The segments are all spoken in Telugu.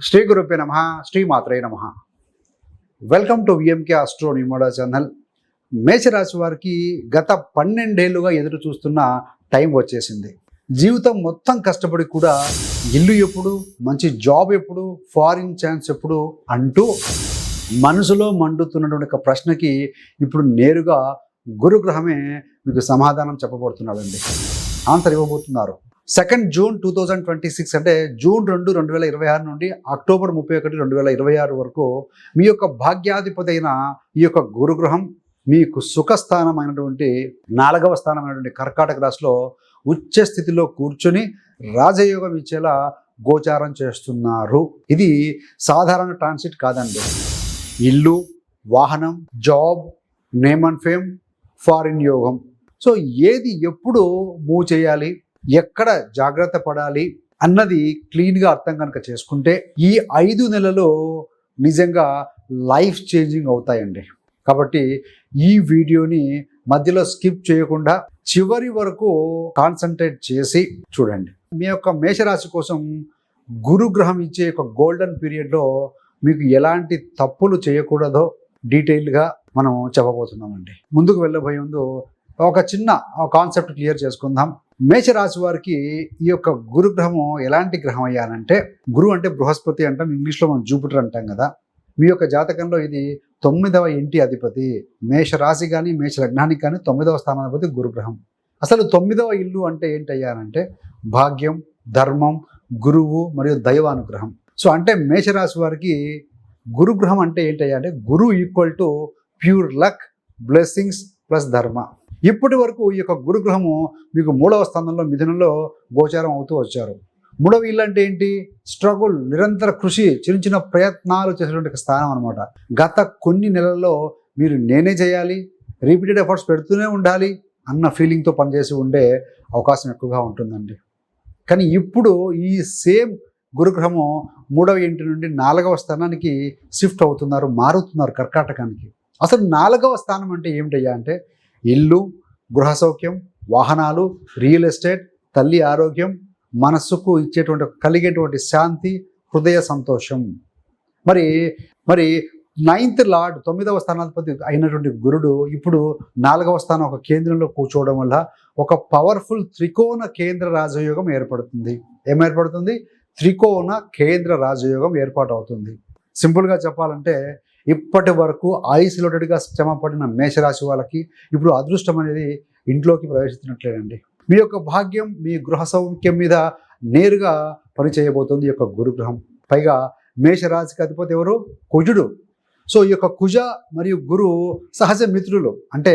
శ్రీ గురుపే నమ శ్రీ మాత్రే నమ. వెల్కమ్ టు విఎంకే ఆస్ట్రో న్యూమోడా ఛానల్. మేషరాశి వారికి గత 12 ఏళ్లుగా ఎదురు చూస్తున్న టైం వచ్చేసింది. జీవితం మొత్తం కష్టపడి కూడా ఇల్లు ఎప్పుడు, మంచి జాబ్ ఎప్పుడు, ఫారిన్ ఛాన్స్ ఎప్పుడు అంటూ మనసులో మండుతున్నటువంటి ఒక ప్రశ్నకి ఇప్పుడు నేరుగా గురుగ్రహమే మీకు సమాధానం చెప్పబోతున్నాడండి. ఆన్సర్ ఇవ్వబోతున్నారు. 2 జూన్ 2026 అంటే జూన్ 2, 2026 నుండి అక్టోబర్ 31, 2026 వరకు మీ యొక్క భాగ్యాధిపతి అయిన ఈ యొక్క గురుగ్రహం మీకు సుఖస్థానమైనటువంటి 4వ స్థానమైనటువంటి కర్కాటక రాశిలో ఉచ్చ స్థితిలో కూర్చొని రాజయోగం ఇచ్చేలా గోచారం చేస్తున్నారు. ఇది సాధారణ ట్రాన్సిట్ కాదండి. ఇల్లు, వాహనం, job, name and fame, foreign యోగం. సో ఏది ఎప్పుడు మూవ్ చేయాలి, ఎక్కడ జాగ్రత్త పడాలి అన్నది క్లీన్గా అర్థం కనుక చేసుకుంటే ఈ 5 నెలలు నిజంగా లైఫ్ చేంజింగ్ అవుతాయండి. కాబట్టి ఈ వీడియోని మధ్యలో స్కిప్ చేయకుండా చివరి వరకు కాన్సన్ట్రేట్ చేసి చూడండి. మీ యొక్క మేషరాశి కోసం గురుగ్రహం ఇచ్చే ఒక గోల్డెన్ పీరియడ్లో మీకు ఎలాంటి తప్పులు చేయకూడదో డీటెయిల్గా మనం చెప్పబోతున్నామండి. ముందుకు వెళ్ళబోయే ముందు ఒక చిన్న కాన్సెప్ట్ క్లియర్ చేసుకుందాం. మేషరాశి వారికి ఈ యొక్క గురుగ్రహము ఎలాంటి గ్రహం అయ్యానంటే, గురువు అంటే బృహస్పతి అంటాం, ఇంగ్లీష్లో మనం జూపిటర్ అంటాం కదా. మీ యొక్క జాతకంలో ఇది 9వ ఇంటి అధిపతి. మేషరాశి కానీ మేష లగ్నానికి కానీ 9వ స్థానాధిపతి గురుగ్రహం. అసలు 9వ ఇల్లు అంటే ఏంటయ్యానంటే భాగ్యం, ధర్మం, గురువు మరియు దైవానుగ్రహం. సో అంటే మేషరాశి వారికి గురుగ్రహం అంటే ఏంటయ్యా అంటే guru equal to pure luck, blessings plus dharma. ఇప్పటి వరకు ఈ యొక్క గురుగ్రహము మీకు 3వ స్థానంలో మిథునంలో గోచారం అవుతూ వచ్చారు. 3వ ఇల్లు అంటే ఏంటి? స్ట్రగుల్, నిరంతర కృషి, చిన్న చిన్న ప్రయత్నాలు చేసేటువంటి స్థానం అనమాట. గత కొన్ని నెలల్లో మీరు నేనే చేయాలి, రిపీటెడ్ ఎఫర్ట్స్ పెడుతూనే ఉండాలి అన్న ఫీలింగ్తో పనిచేసి ఉండే అవకాశం ఎక్కువగా ఉంటుందండి. కానీ ఇప్పుడు ఈ సేమ్ గురుగ్రహము 3వ ఇంటి నుండి 4వ స్థానానికి షిఫ్ట్ అవుతున్నారు, మారుతున్నారు కర్కాటకానికి. అసలు 4వ స్థానం అంటే ఏమిటయ్యా అంటే ఇల్లు, గృహ సౌఖ్యం, వాహనాలు, రియల్ ఎస్టేట్, తల్లి ఆరోగ్యం, మనస్సుకు ఇచ్చేటువంటి కలిగేటువంటి శాంతి, హృదయ సంతోషం. మరి 9th లార్డ్ 9వ స్థానాధిపతి అయినటువంటి గురుడు ఇప్పుడు 4వ స్థానం ఒక కేంద్రంలో కూర్చోవడం వల్ల ఒక పవర్ఫుల్ త్రికోణ కేంద్ర రాజయోగం ఏర్పడుతుంది. ఏం ఏర్పడుతుంది? త్రికోణ కేంద్ర రాజయోగం ఏర్పాటు అవుతుంది. సింపుల్గా చెప్పాలంటే ఇప్పటి వరకు ఐసోలేటెడ్గా శ్రమ పడిన మేషరాశి వాళ్ళకి ఇప్పుడు అదృష్టం అనేది ఇంట్లోకి ప్రవేశించినట్లేనండి. మీ యొక్క భాగ్యం, మీ గృహ సౌఖ్యం మీద నేరుగా పనిచేయబోతుంది ఈ యొక్క గురుగ్రహం. పైగా మేషరాశికి అధిపతి ఎవరు? కుజుడు. సో ఈ యొక్క కుజ మరియు గురు సహజ మిత్రులు. అంటే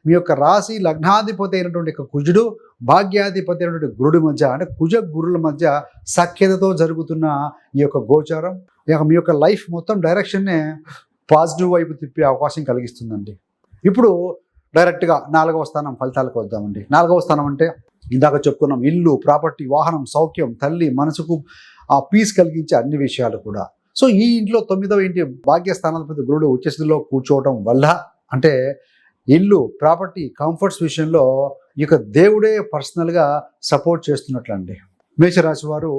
మీ యొక్క రాశి లగ్నాధిపతి అయినటువంటి కుజుడు, భాగ్యాధిపతి అయినటువంటి గురుడి మధ్య, అంటే కుజ గురుల మధ్య సఖ్యతతో జరుగుతున్న ఈ యొక్క గోచారం మీ యొక్క లైఫ్ మొత్తం డైరెక్షన్నే పాజిటివ్ వైపు తిప్పే అవకాశం కలిగిస్తుందండి. ఇప్పుడు డైరెక్ట్గా 4వ స్థానం ఫలితాలకు వద్దామండి. 4వ స్థానం అంటే ఇందాక చెప్పుకున్నాం, ఇల్లు, ప్రాపర్టీ, వాహనం, సౌఖ్యం, తల్లి, మనసుకు పీస్ కలిగించే అన్ని విషయాలు కూడా. సో ఈ ఇంట్లో 9వ ఇంటి భాగ్యస్థానాధిపతి గురుడు ఉచ్చస్థితిలో కూర్చోవడం వల్ల అంటే ఇల్లు, ప్రాపర్టీ, కంఫర్ట్స్ విషయంలో ఈ యొక్క దేవుడే పర్సనల్గా సపోర్ట్ చేస్తున్నట్లండి. మేషరాశి వారు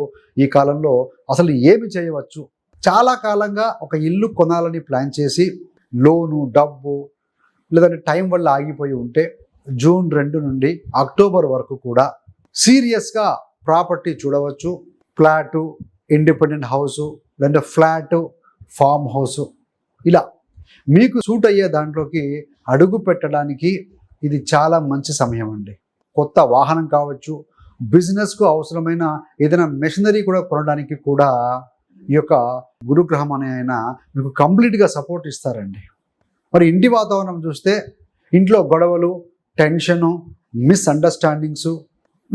ఈ కాలంలో అసలు ఏమి చేయవచ్చు? చాలా కాలంగా ఒక ఇల్లు కొనాలని ప్లాన్ చేసి లోను, డబ్బు లేదంటే టైం వల్ల ఆగిపోయి ఉంటే జూన్ 2 నుండి అక్టోబర్ వరకు కూడా సీరియస్గా ప్రాపర్టీ చూడవచ్చు. ఫ్లాటు, ఇండిపెండెంట్ హౌసు, లేదంటే ఫ్లాటు, ఫామ్ హౌసు, ఇలా మీకు సూట్ అయ్యే దాంట్లోకి అడుగు పెట్టడానికి ఇది చాలా మంచి సమయం అండి. కొత్త వాహనం కావచ్చు, బిజినెస్కు అవసరమైన ఏదైనా మెషినరీ కూడా కొనడానికి కూడా ఈ యొక్క గురుగ్రహం అనే ఆయన మీకు కంప్లీట్గా సపోర్ట్ ఇస్తారండి. మరి ఇంటి వాతావరణం చూస్తే ఇంట్లో గొడవలు, టెన్షను, మిస్అండర్స్టాండింగ్స్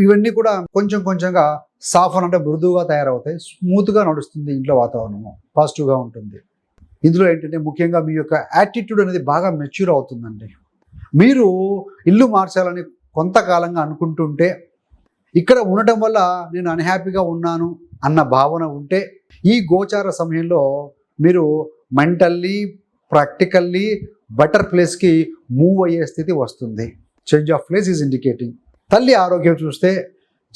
ఇవన్నీ కూడా కొంచెం కొంచెంగా సాఫ్ట్ అంటే మృదువుగా తయారవుతాయి. స్మూత్గా నడుస్తుంది ఇంట్లో వాతావరణము, పాజిటివ్గా ఉంటుంది. ఇందులో ఏంటంటే ముఖ్యంగా మీ యొక్క యాటిట్యూడ్ అనేది బాగా మెచ్యూర్ అవుతుందండి. మీరు ఇల్లు మార్చాలని కొంతకాలంగా అనుకుంటుంటే ఇక్కడ ఉండటం వల్ల నేను అన్హ్యాపీగా ఉన్నాను అన్న భావన ఉంటే ఈ గోచార సమయంలో మీరు మెంటల్లీ, ప్రాక్టికల్లీ బెటర్ ప్లేస్కి మూవ్ అయ్యే స్థితి వస్తుంది. Change of place is indicating. తల్లి ఆరోగ్యం చూస్తే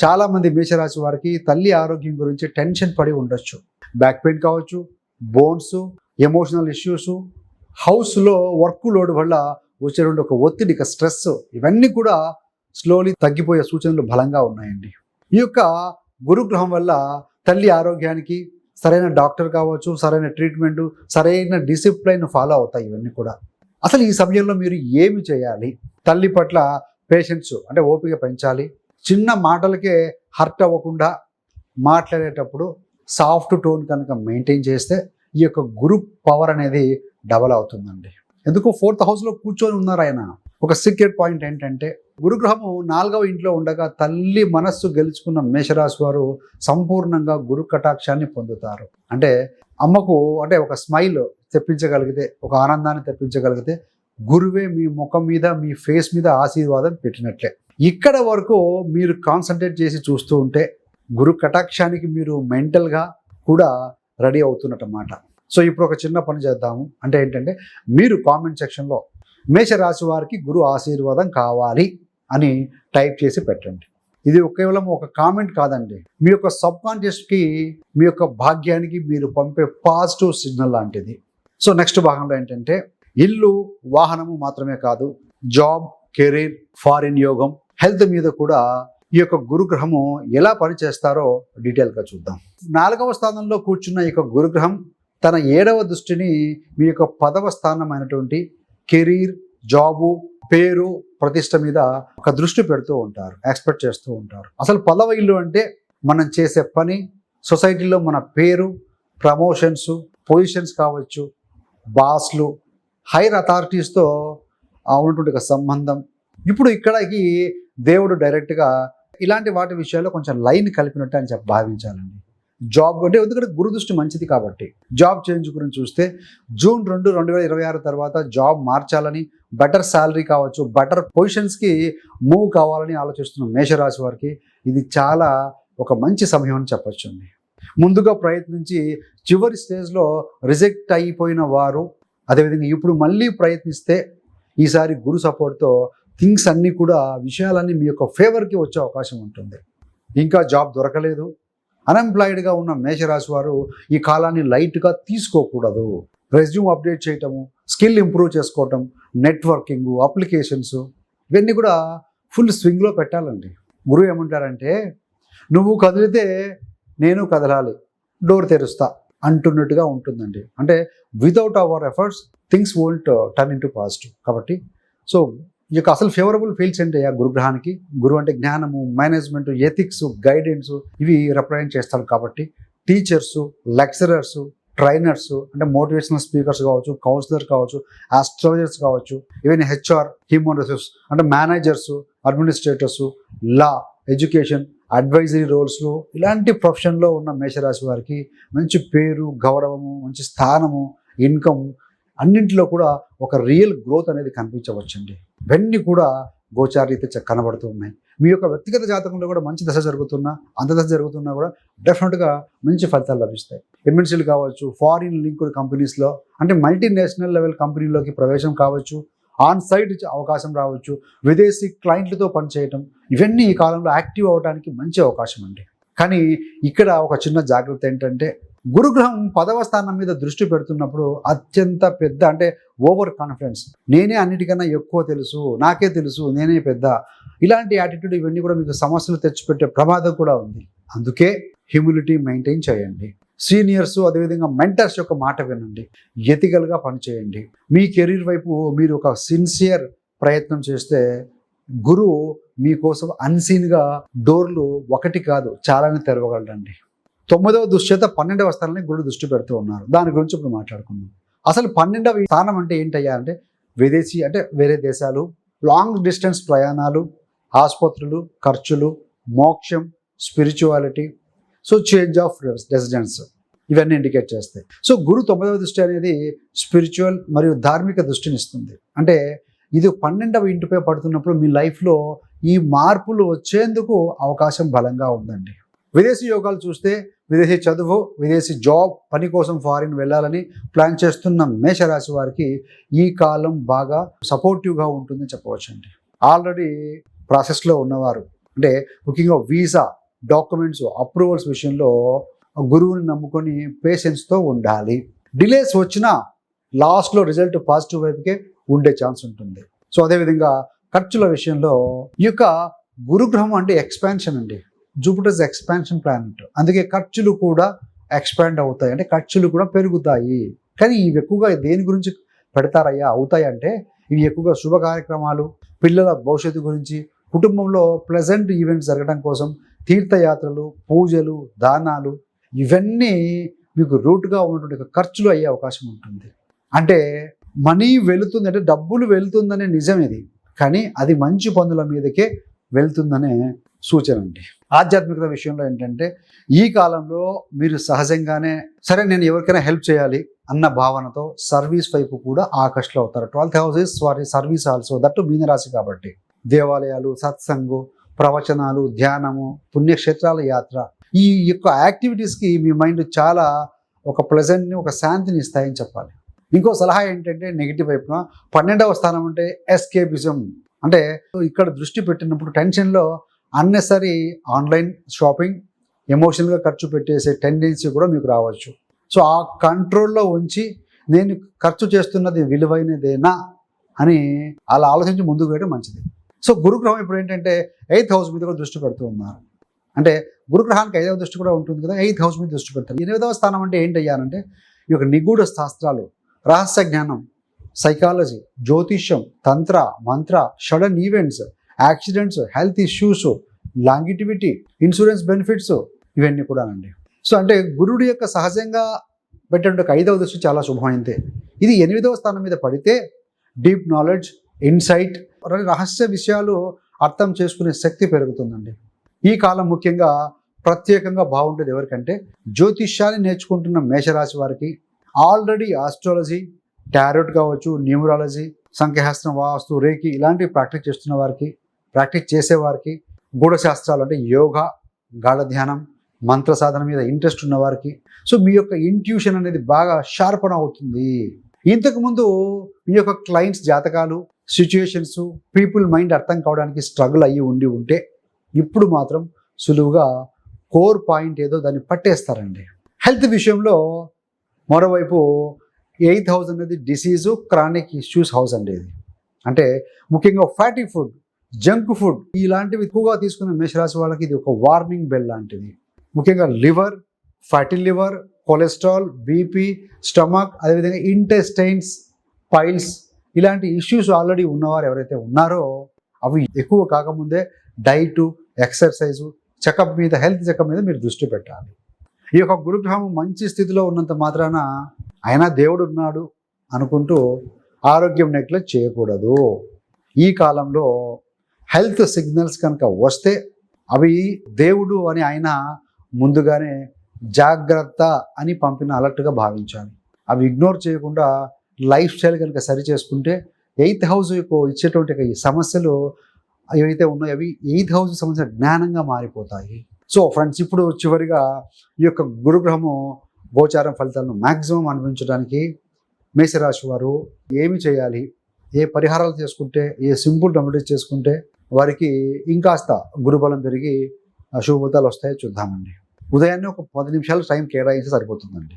చాలామంది మేషరాశి వారికి తల్లి ఆరోగ్యం గురించి టెన్షన్ పడి ఉండొచ్చు. బ్యాక్ పెయిన్ కావచ్చు, బోన్స్, ఎమోషనల్ ఇష్యూస్, హౌస్లో వర్క్ లోడ్ వల్ల వచ్చేటువంటి ఒక ఒత్తిడి, స్ట్రెస్, ఇవన్నీ కూడా స్లోలీ తగ్గిపోయే సూచనలు బలంగా ఉన్నాయండి. ఈ యొక్క గురుగ్రహం వల్ల తల్లి ఆరోగ్యానికి సరైన డాక్టర్ కావచ్చు, సరైన ట్రీట్మెంట్, సరైన డిసిప్లైన్ ఫాలో అవుతాయి. ఇవన్నీ కూడా అసలు ఈ సమయంలో మీరు ఏమి చేయాలి? తల్లి పట్ల పేషెన్స్ అంటే ఓపిక పెంచాలి. చిన్న మాటలకే హర్ట్ అవ్వకుండా మాట్లాడేటప్పుడు సాఫ్ట్ టోన్ కనుక మెయింటైన్ చేస్తే ఈ యొక్క గురు పవర్ అనేది డబల్ అవుతుందండి. ఎందుకు 4th హౌస్లో కూర్చొని ఉన్నారు ఆయన. ఒక సీక్రెట్ పాయింట్ ఏంటంటే గురుగ్రహము 4వ ఇంట్లో ఉండగా తల్లి మనస్సు గెలుచుకున్న మేషరాశి వారు సంపూర్ణంగా గురు కటాక్షాన్ని పొందుతారు. అంటే అమ్మకు అంటే ఒక స్మైల్ తెప్పించగలిగితే, ఒక ఆనందాన్ని తెప్పించగలిగితే గురువే మీ ముఖం మీద, మీ ఫేస్ మీద ఆశీర్వాదం పెట్టినట్లే. ఇక్కడ వరకు మీరు కాన్సన్ట్రేట్ చేసి చూస్తూ ఉంటే గురు కటాక్షానికి మీరు మెంటల్గా కూడా రెడీ అవుతున్నట్టమాట. సో ఇప్పుడు ఒక చిన్న పని చేద్దాము. అంటే ఏంటంటే మీరు కామెంట్ సెక్షన్లో మేషరాశి వారికి గురు ఆశీర్వాదం కావాలి అని టైప్ చేసి పెట్టండి. ఇది కేవలం ఒక కామెంట్ కాదండి, మీ యొక్క సబ్కాన్షియస్కి, మీ యొక్క భాగ్యానికి మీరు పంపే పాజిటివ్ సిగ్నల్ లాంటిది. సో నెక్స్ట్ భాగంలో ఏంటంటే ఇల్లు, వాహనము మాత్రమే కాదు, జాబ్, కెరీర్, ఫారిన్ యోగం, హెల్త్ మీద కూడా ఈ యొక్క గురుగ్రహము ఎలా పనిచేస్తారో డీటెయిల్గా చూద్దాం. 4వ స్థానంలో కూర్చున్న ఈ యొక్క గురుగ్రహం తన 7వ దృష్టిని మీ యొక్క 10వ స్థానమైనటువంటి కెరీర్, జాబు, పేరు, ప్రతిష్ట మీద ఒక దృష్టి పెడుతూ ఉంటారు, ఎక్స్పెక్ట్ చేస్తూ ఉంటారు. అసలు 10వ ఇల్లు అంటే మనం చేసే పని, సొసైటీలో మన పేరు, ప్రమోషన్స్, పొజిషన్స్ కావచ్చు, బాస్లు, హైర్ అథారిటీస్తో ఉన్నటువంటి ఒక సంబంధం. ఇప్పుడు ఇక్కడికి దేవుడు డైరెక్ట్గా ఇలాంటి వాటి విషయాల్లో కొంచెం లైన్ కలిపినట్టు అని భావించాలండి. జాబ్ అంటే ఎందుకంటే గురు దృష్టి మంచిది కాబట్టి. జాబ్ చేంజ్ గురించి చూస్తే జూన్ 2, 2026 తర్వాత జాబ్ మార్చాలని, బెటర్ శాలరీ కావచ్చు, బెటర్ పొజిషన్స్కి మూవ్ కావాలని ఆలోచిస్తున్న మేషరాశి వారికి ఇది చాలా ఒక మంచి సమయం అని చెప్పొచ్చు అండి. ముందుగా ప్రయత్నించి చివరి స్టేజ్లో రిజెక్ట్ అయిపోయిన వారు, అదేవిధంగా ఇప్పుడు మళ్ళీ ప్రయత్నిస్తే ఈసారి గురు సపోర్ట్తో థింగ్స్ అన్నీ కూడా, విషయాలన్నీ మీ యొక్క ఫేవర్కి వచ్చే అవకాశం ఉంటుంది. ఇంకా జాబ్ దొరకలేదు, అన్ఎంప్లాయిడ్గా ఉన్న మేషరాశి వారు ఈ కాలాన్ని లైట్గా తీసుకోకూడదు. రెజ్యూమ్ అప్డేట్ చేయటము, స్కిల్ ఇంప్రూవ్ చేసుకోవటం, నెట్వర్కింగ్, అప్లికేషన్స్, ఇవన్నీ కూడా ఫుల్ స్వింగ్లో పెట్టాలండి. గురువు ఏమంటారంటే నువ్వు కదిలితే నేను కదలాలి, డోర్ తెరుస్తా అంటున్నట్టుగా ఉంటుందండి. అంటే without our efforts things won't turn in to positive. కాబట్టి సో ఈ యొక్క అసలు ఫేవరబుల్ ఫీల్డ్స్ ఏంటి ఆ గురుగ్రహానికి? గురువు అంటే జ్ఞానము, మేనేజ్మెంట్, ఎథిక్స్, గైడెన్స్, ఇవి రిప్రజెంట్ చేస్తారు. కాబట్టి టీచర్సు, లెక్చరర్సు, ట్రైనర్స్ అంటే మోటివేషనల్ స్పీకర్స్ కావచ్చు, కౌన్సిలర్ కావచ్చు, ఆస్ట్రాలజర్స్ కావచ్చు, ఈవెన్ హెచ్ఆర్, హ్యూమన్ రిసోర్స్ అంటే మేనేజర్సు, అడ్మినిస్ట్రేటర్సు, లా, ఎడ్యుకేషన్, అడ్వైజరీ రోల్స్లో, ఇలాంటి ప్రొఫెషన్లో ఉన్న మేషరాశి వారికి మంచి పేరు, గౌరవము, మంచి స్థానము, ఇన్కమ్ అన్నింటిలో కూడా ఒక రియల్ గ్రోత్ అనేది కనిపించవచ్చండి. ఇవన్నీ కూడా గోచారీత కనబడుతూ ఉన్నాయి. మీ యొక్క వ్యక్తిగత జాతకంలో కూడా మంచి దశ జరుగుతున్నా, అంతదశ జరుగుతున్నా కూడా డెఫినెట్గా మంచి ఫలితాలు లభిస్తాయి. ఎంఎన్సీలు కావచ్చు, ఫారిన్ లింక్డ్ కంపెనీస్లో అంటే మల్టీనేషనల్ లెవెల్ కంపెనీలోకి ప్రవేశం కావచ్చు, ఆన్ సైట్ అవకాశం రావచ్చు, విదేశీ క్లయింట్లతో పనిచేయటం, ఇవన్నీ ఈ కాలంలో యాక్టివ్ అవ్వడానికి మంచి అవకాశం అండి. కానీ ఇక్కడ ఒక చిన్న జాగ్రత్త ఏంటంటే గురుగ్రహం 10వ స్థానం మీద దృష్టి పెడుతున్నప్పుడు అత్యంత పెద్ద అంటే ఓవర్ కాన్ఫిడెన్స్, నేనే అన్నిటికన్నా ఎక్కువ తెలుసు, నాకే తెలుసు, నేనే పెద్ద, ఇలాంటి యాటిట్యూడ్ ఇవన్నీ కూడా మీకు సమస్యలు తెచ్చిపెట్టే ప్రమాదం కూడా ఉంది. అందుకే హ్యూమిలిటీ మెయింటైన్ చేయండి. సీనియర్స్, అదేవిధంగా మెంటర్స్ యొక్క మాట వినండి, ఎథికల్గా పనిచేయండి. మీ కెరీర్ వైపు మీరు ఒక సిన్సియర్ ప్రయత్నం చేస్తే గురువు మీకోసం అన్సీన్గా డోర్లు ఒకటి కాదు చాలానే తెరవగలరండి. 9వ దృష్ట్యత 12వ స్థానాన్ని గురుడు దృష్టి పెడుతూ ఉన్నారు. దాని గురించి ఇప్పుడు మాట్లాడుకుందాం. అసలు 12వ స్థానం అంటే ఏంటయ్యా అంటే విదేశీ అంటే వేరే దేశాలు, లాంగ్ డిస్టెన్స్ ప్రయాణాలు, ఆసుపత్రులు, ఖర్చులు, మోక్షం, spirituality, so change of residence, ఇవన్నీ ఇండికేట్ చేస్తాయి. సో గురు 9వ దృష్టి అనేది స్పిరిచువల్ మరియు ధార్మిక దృష్టిని ఇస్తుంది. అంటే ఇది 12వ ఇంటిపై పడుతున్నప్పుడు మీ లైఫ్లో ఈ మార్పులు వచ్చేందుకు అవకాశం బలంగా ఉందండి. విదేశీ యోగాలు చూస్తే విదేశీ చదువు, విదేశీ జాబ్, పని కోసం ఫారిన్ వెళ్ళాలని ప్లాన్ చేస్తున్న మేషరాశి వారికి ఈ కాలం బాగా సపోర్టివ్గా ఉంటుందని చెప్పవచ్చండి. ఆల్రెడీ ప్రాసెస్లో ఉన్నవారు అంటే ముఖ్యంగా వీసా డాక్యుమెంట్స్ అప్రూవల్స్ విషయంలో గురువుని నమ్ముకొని పేషెన్స్తో ఉండాలి. డిలేస్ వచ్చినా లాస్ట్లో రిజల్ట్ పాజిటివ్ వైపుకే ఉండే ఛాన్స్ ఉంటుంది. సో అదేవిధంగా ఖర్చుల విషయంలో ఈ యొక్క గురుగ్రహం అంటే ఎక్స్పాన్షన్ అండి. జూపిటర్స్ ఎక్స్పాన్షన్ ప్లానెట్, అందుకే ఖర్చులు కూడా ఎక్స్పాండ్ అవుతాయి, అంటే ఖర్చులు కూడా పెరుగుతాయి. కానీ ఇవి ఎక్కువగా దేని గురించి పెడతారయ్యా అవుతాయి అంటే ఇవి ఎక్కువగా శుభ కార్యక్రమాలు, పిల్లల భవిష్యత్తు గురించి, కుటుంబంలో ప్లెజెంట్ ఈవెంట్స్ జరగడం కోసం, తీర్థయాత్రలు, పూజలు, దానాలు, ఇవన్నీ మీకు రూట్గా ఉన్నటువంటి ఖర్చులు అయ్యే అవకాశం ఉంటుంది. అంటే మనీ వెళుతుంది, అంటే డబ్బులు వెళుతుందనే నిజం ఇది, కానీ అది మంచి పనుల మీదకే వెళ్తుందనే సూచన అండి. ఆధ్యాత్మికత విషయంలో ఏంటంటే ఈ కాలంలో మీరు సహజంగానే సరే నేను ఎవరికైనా హెల్ప్ చేయాలి అన్న భావనతో సర్వీస్ వైపు కూడా ఆకర్షితులు అవుతారు. 12th house is service also, that మీనరాశి కాబట్టి దేవాలయాలు, సత్సంగు, ప్రవచనాలు, ధ్యానము, పుణ్యక్షేత్రాల యాత్ర, ఈ యొక్క యాక్టివిటీస్కి మీ మైండ్ చాలా ఒక ప్లెజెంట్ని, ఒక శాంతిని ఇస్తాయని చెప్పాలి. ఇంకో సలహా ఏంటంటే నెగిటివ్ వైపున 12వ స్థానం అంటే ఎస్కేపిజం, అంటే ఇక్కడ దృష్టి పెట్టినప్పుడు టెన్షన్లో అన్నెసరీ ఆన్లైన్ షాపింగ్, ఎమోషనల్గా ఖర్చు పెట్టేసే టెండెన్సీ కూడా మీకు రావచ్చు. సో ఆ కంట్రోల్లో ఉంచి నేను ఖర్చు చేస్తున్నది విలువైనదేనా అని అలా ఆలోచించి ముందుకు వేయడం మంచిది. సో గురుగ్రహం ఇప్పుడు ఏంటంటే 8th house మీద కూడా దృష్టి పెడుతూ ఉన్నారు. అంటే గురుగ్రహానికి 5వ దృష్టి కూడా ఉంటుంది కదా, 8th house మీద దృష్టి పెడతారు. 8వ స్థానం అంటే ఏంటయ్యానంటే ఈ యొక్క నిగూఢ శాస్త్రాలు, రహస్య జ్ఞానం, సైకాలజీ, జ్యోతిష్యం, తంత్ర, మంత్ర, sudden events, accidents, health issues, longevity, insurance benefits, ఇవన్నీ కూడా అండి. సో అంటే గురుడు యొక్క సహజంగా పెట్టే 5వ దృష్టి చాలా శుభమైందే. ఇది 8వ స్థానం మీద పడితే డీప్ నాలెడ్జ్, ఇన్సైట్, రహస్య విషయాలు అర్థం చేసుకునే శక్తి పెరుగుతుందండి. ఈ కాలం ముఖ్యంగా ప్రత్యేకంగా బాగుండేది ఎవరికంటే జ్యోతిష్యాన్ని నేర్చుకుంటున్న మేషరాశి వారికి, ఆల్రెడీ ఆస్ట్రాలజీ, టారోట్ కావచ్చు, న్యూమరాలజీ, సంఖ్యాశాస్త్రం, వాస్తు, రేకి ఇలాంటివి ప్రాక్టీస్ చేస్తున్న వారికి, ప్రాక్టీస్ చేసేవారికి, గూఢశాస్త్రాలు అంటే యోగా, గాఢ ధ్యానం, మంత్ర సాధన మీద ఇంట్రెస్ట్ ఉన్న వారికి, సో మీ యొక్క ఇంట్యూషన్ అనేది బాగా షార్పన్ అవుతుంది. ఇంతకుముందు మీ యొక్క క్లయింట్స్ జాతకాలు, సిచ్యుయేషన్స్, పీపుల్ మైండ్ అర్థం కావడానికి స్ట్రగుల్ అయ్యి ఉంటే ఇప్పుడు మాత్రం సులువుగా కోర్ పాయింట్ ఏదో దాన్ని పట్టేస్తారండి. హెల్త్ విషయంలో మరోవైపు 8th house అనేది డిసీజు, క్రానిక్ ఇష్యూస్ హౌస్ అండి. ఇది అంటే ముఖ్యంగా ఫ్యాటీ ఫుడ్, జంక్ ఫుడ్ ఇలాంటివి ఎక్కువగా తీసుకునే మేషరాశి వాళ్ళకి ఇది ఒక వార్నింగ్ బెల్ లాంటిది. ముఖ్యంగా liver, fatty liver, cholesterol, BP, stomach, అదేవిధంగా ఇంటెస్టైన్స్, పైల్స్ ఇలాంటి ఇష్యూస్ ఆల్రెడీ ఉన్నవారు ఎవరైతే ఉన్నారో అవి ఎక్కువ కాకముందే డైటు, ఎక్సర్సైజు, చెకప్ మీద, హెల్త్ చెకప్ మీద మీరు దృష్టి పెట్టాలి. ఈ యొక్క గురుగ్రహం మంచి స్థితిలో ఉన్నంత మాత్రాన అయినా దేవుడు ఉన్నాడు అనుకుంటూ ఆరోగ్యం నెగ్లెక్ట్ చేయకూడదు. ఈ కాలంలో హెల్త్ సిగ్నల్స్ కనుక వస్తే అవి దేవుడు అని ఆయన ముందుగానే జాగ్రత్త అని పంపిన అలర్ట్గా భావించాలి. అవి ఇగ్నోర్ చేయకుండా లైఫ్ స్టైల్ కనుక సరి చేసుకుంటే 8th house ఇచ్చేటువంటి ఈ సమస్యలు ఏవైతే ఉన్నాయో అవి 8th house సంబంధించిన జ్ఞానంగా మారిపోతాయి. సో ఫ్రెండ్స్, ఇప్పుడు చివరిగా ఈ యొక్క గురుగ్రహము గోచారం ఫలితాలను మ్యాక్సిమం అనుభవించడానికి మేషరాశి వారు ఏమి చేయాలి, ఏ పరిహారాలు చేసుకుంటే, ఏ సింపుల్ రెమెడీస్ చేసుకుంటే వారికి ఇంకాస్త గురుబలం పెరిగి శుభఫలితాలు వస్తాయో చూద్దామండి. ఉదయాన్నే ఒక 10 నిమిషాలు టైం కేటాయిస్తే సరిపోతుందండి.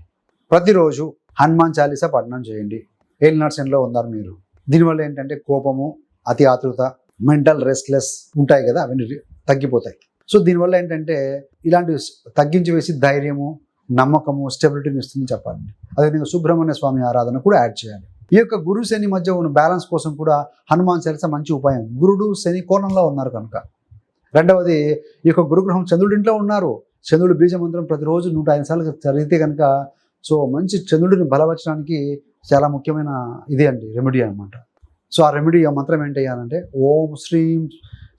ప్రతిరోజు హనుమాన్ చాలీసా పఠనం చేయండి. ఏలినాటి శనిలో ఉన్నారు మీరు. దీనివల్ల ఏంటంటే కోపము, అతి ఆతృత, మెంటల్ రెస్ట్లెస్ ఉంటాయి కదా, అవన్నీ తగ్గిపోతాయి. సో దీనివల్ల ఏంటంటే ఇలాంటివి తగ్గించి వేసి ధైర్యము, నమ్మకము, స్టెబిలిటీని ఇస్తుందని చెప్పాలండి. అదేవిధంగా సుబ్రహ్మణ్య స్వామి ఆరాధన కూడా యాడ్ చేయాలి. ఈ యొక్క గురు శని మధ్య ఉన్న బ్యాలెన్స్ కోసం కూడా హనుమాన్ చాలీసా మంచి ఉపాయం. గురుడు శని కోణంలో ఉన్నారు కనుక. రెండవది, ఈ యొక్క గురుగ్రహం చంద్రుడి ఇంట్లో ఉన్నారు. చంద్రుడి బీజ మంత్రం ప్రతిరోజు 105 సార్లు చదివితే కనుక సో మంచి చంద్రుడిని బలపరచడానికి చాలా ముఖ్యమైన ఇదే అండి రెమెడీ అనమాట. సో ఆ రెమెడీ, ఆ మంత్రం ఏంటయ్యానంటే ఓం శ్రీం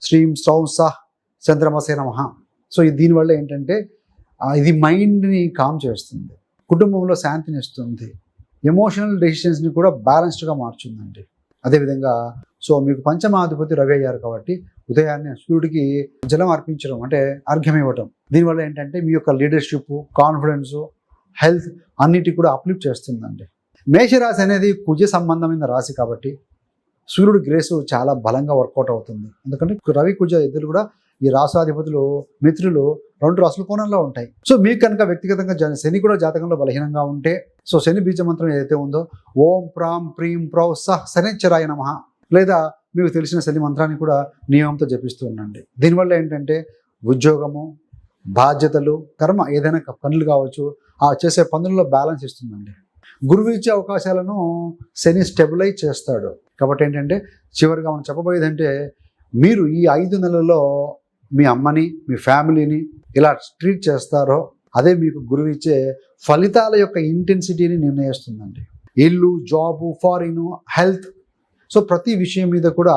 శ్రీం సౌం సహ్ చంద్రమసే నమః. సో దీనివల్ల ఏంటంటే ఇది మైండ్ని కామ్ చేస్తుంది, కుటుంబంలో శాంతిని ఇస్తుంది, ఎమోషనల్ డెసిషన్స్ని కూడా బ్యాలెన్స్డ్గా మార్చుందండి. అదేవిధంగా సో మీకు పంచమాధిపతి రవి అయ్యారు కాబట్టి ఉదయాన్నే సూర్యుడికి జలం అర్పించడం అంటే అర్ఘ్యం ఇవ్వటం, దీనివల్ల ఏంటంటే మీ యొక్క లీడర్షిప్, కాన్ఫిడెన్స్, హెల్త్ అన్నిటి కూడా అప్లిఫ్ట్ చేస్తుందండి. మేషరాశి అనేది కుజ సంబంధమైన రాశి కాబట్టి సూర్యుడి గ్రేసు చాలా బలంగా వర్కౌట్ అవుతుంది. ఎందుకంటే రవి కుజ ఇద్దరు కూడా ఈ రాసాధిపతులు మిత్రులు 2 రాసుల కోణంలో ఉంటాయి. సో మీకు కనుక వ్యక్తిగతంగా శని కూడా జాతకంలో బలహీనంగా ఉంటే, సో శని బీజ మంత్రం ఏదైతే ఉందో ఓం ప్రాం ప్రీం ప్రౌ సహ శనిశ్చరాయ నమః, లేదా మీకు తెలిసిన శని మంత్రాన్ని కూడా నియమంతో జపిస్తూ ఉండండి. దీనివల్ల ఏంటంటే ఉద్యోగము, బాధ్యతలు, కర్మ ఏదైనా పనులు కావచ్చు, ఆ చేసే పనుల్లో బ్యాలెన్స్ ఇస్తుందండి. గురువు ఇచ్చే అవకాశాలను శని స్టెబిలైజ్ చేస్తాడు. కాబట్టి ఏంటంటే చివరిగా మనం చెప్పబోయేదంటే, మీరు ఈ 5 నెలల్లో మీ అమ్మని, మీ ఫ్యామిలీని ఇలా ట్రీట్ చేస్తారో అదే మీకు గురువు ఇచ్చే ఫలితాల యొక్క ఇంటెన్సిటీని నిర్ణయిస్తుందండి. ఇల్లు, జాబు, ఫారిన్, హెల్త్, సో ప్రతి విషయం మీద కూడా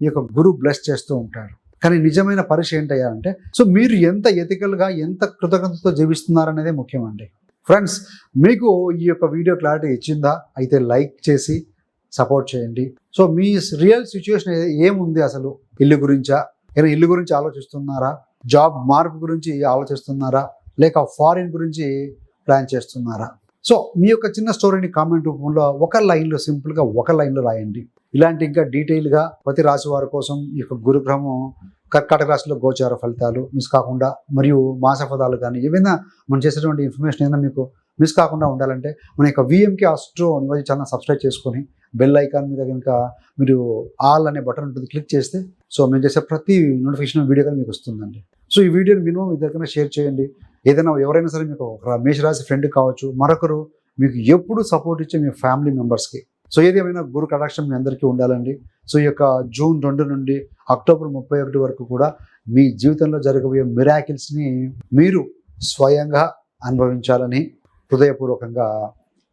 ఈ యొక్క గురువు బ్లెస్ చేస్తూ ఉంటాడు. కానీ నిజమైన పరీక్ష ఏంటయ్యారంటే, సో మీరు ఎంత ఎథికల్గా, ఎంత కృతజ్ఞతతో జీవిస్తున్నారనేదే ముఖ్యమండి. ఫ్రెండ్స్, మీకు ఈ యొక్క వీడియో క్లారిటీ ఇచ్చిందా? అయితే లైక్ చేసి సపోర్ట్ చేయండి. సో మీ రియల్ సిచ్యువేషన్ ఏముంది అసలు? ఇల్లు గురించా? ఏదైనా ఇల్లు గురించి ఆలోచిస్తున్నారా? జాబ్ మార్పు గురించి ఆలోచిస్తున్నారా? లేక ఫారిన్ గురించి ప్లాన్ చేస్తున్నారా? సో మీ యొక్క చిన్న స్టోరీని కామెంట్ రూపంలో ఒక లైన్లో, సింపుల్గా ఒక లైన్లో రాయండి. ఇలాంటి ఇంకా డీటెయిల్గా ప్రతి రాశి వారి కోసం ఈ యొక్క గురుగ్రహము కర్కాటక రాశిలో గోచార ఫలితాలు మిస్ కాకుండా, మరియు మాస ఫలాలు కానీ ఏమైనా మనం చేసేటువంటి ఇన్ఫర్మేషన్ ఏదైనా మీకు మిస్ కాకుండా ఉండాలంటే మన యొక్క విఎంకే ఆస్ట్రో నివాజీ ఛానల్ సబ్స్క్రైబ్ చేసుకొని బెల్ ఐకాన్ మీద కనుక మీరు ఆల్ అనే బటన్ ఉంటుంది, క్లిక్ చేస్తే సో మేము చేసే ప్రతి నోటిఫికేషన్ వీడియో కానీ మీకు వస్తుందండి. సో ఈ వీడియోని మినిమం ఇద్దరికైనా షేర్ చేయండి. ఏదైనా ఎవరైనా సరే మీకు ఒక మేషరాశి ఫ్రెండ్ కావచ్చు, మరొకరు మీకు ఎప్పుడు సపోర్ట్ ఇచ్చే మీ ఫ్యామిలీ మెంబర్స్కి. సో ఏది ఏమైనా గురు కటాక్షం మీ అందరికీ ఉండాలండి. సో ఈ యొక్క జూన్ 2 నుండి అక్టోబర్ 31 వరకు కూడా మీ జీవితంలో జరగబోయే మిరాకిల్స్ని మీరు స్వయంగా అనుభవించాలని హృదయపూర్వకంగా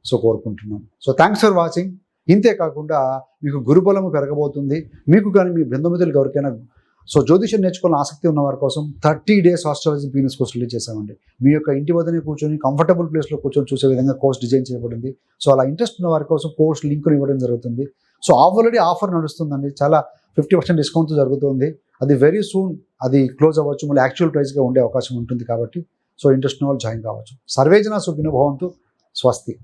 సో కోరుకుంటున్నాం. So thanks for watching. ఇంతే కాకుండా మీకు గురుబలము పెరగబోతుంది. మీకు కానీ మీ బంధుమిత్రులకు ఎవరికైనా సో జ్యోతిషం నేర్చుకోవాలని ఆసక్తి ఉన్న వారి కోసం 30 days astrology Penaeus course release చేశామండి. మీ యొక్క ఇంటి వద్దనే కూర్చొని కంఫర్టబుల్ ప్లేస్లో కూర్చొని చూసే విధంగా కోర్స్ డిజైన్ చేయబడింది. సో అలా ఇంట్రెస్ట్ ఉన్న వారి కోసం కోర్స్ లింక్ను ఇవ్వడం జరుగుతుంది. సో ఆల్రెడీ ఆఫర్ నడుస్తుందండి, చాలా 50% డిస్కౌంట్ జరుగుతుంది. అది వెరీ సూన్ అది క్లోజ్ అవ్వచ్చు, మళ్ళీ యాక్చువల్ ప్రైస్గా ఉండే అవకాశం ఉంటుంది. కాబట్టి సో ఇంట్రెస్ట్ ఉన్న వాళ్ళు జాయిన్ కావచ్చు. సర్వేజన సుఖినో భవంతు. స్వస్తి.